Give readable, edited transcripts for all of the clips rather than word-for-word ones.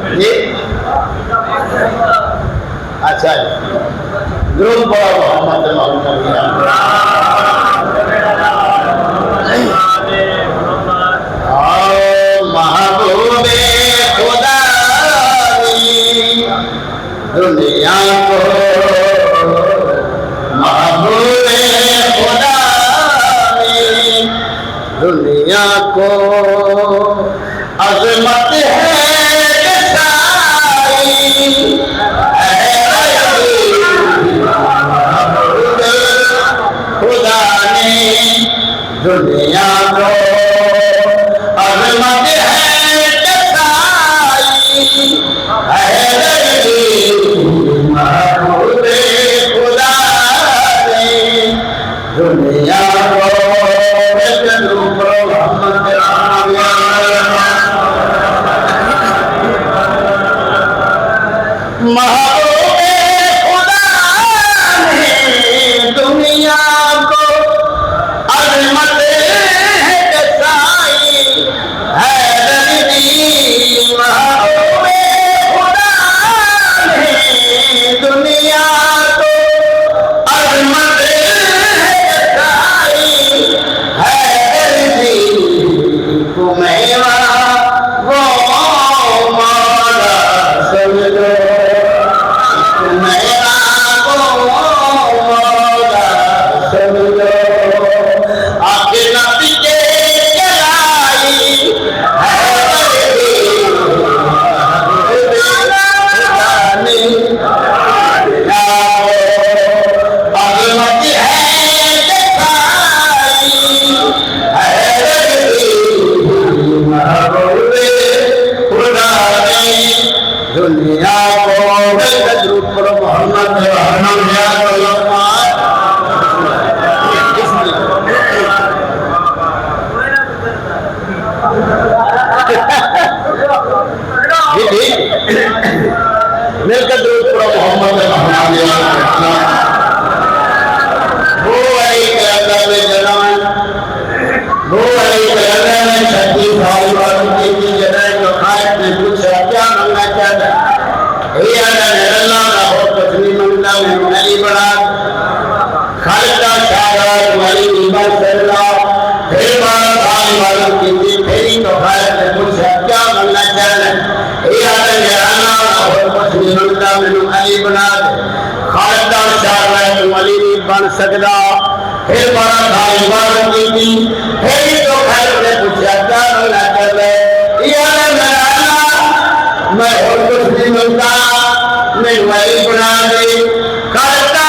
जी अच्छा ग्रुप मोहम्मद महबूबे खुदा दुनिया को महबूबे खुदा दुनिया को अजमत है खुदा ने दुनिया को अजमत महबूबे खुदा ने दुनिया को महबूबे खुदा ने दुनिया को अजमत है कसाई हैदरी महबूबे खुदा ने दुनिया को अजमत है कसाई हैदरी कुमेवा वो मौला समझो दुनिया को मोहम्मद मिलकर दुरूद पढ़ो मोहम्मद बन सकता फिर बड़ा भाई इबादत की फिर तो खैर ने पूछा क्या बनना चाहता यार मैं और कुछ नहीं मिलता मैं वही बना दे करता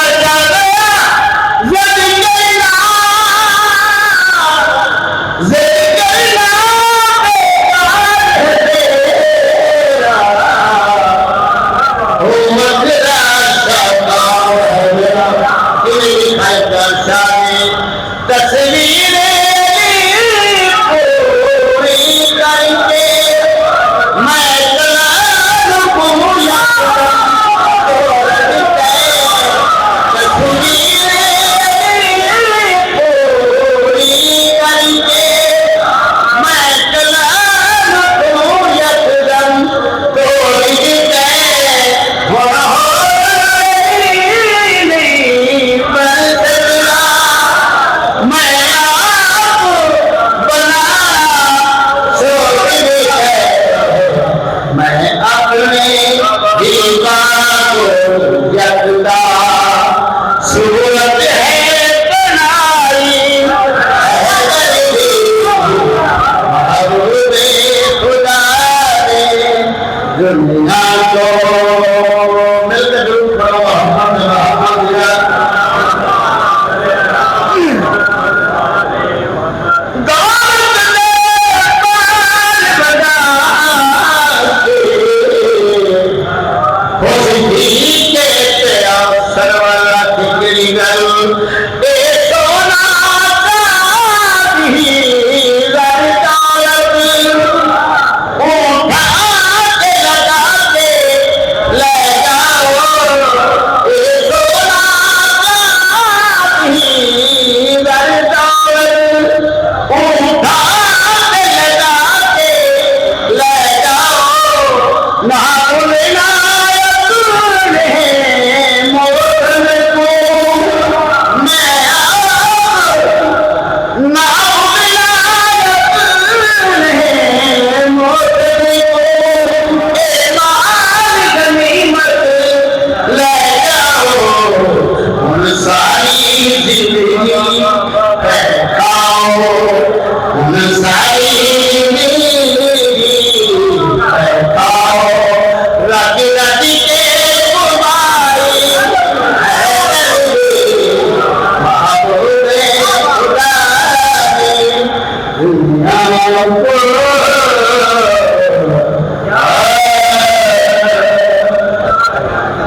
तस्वीर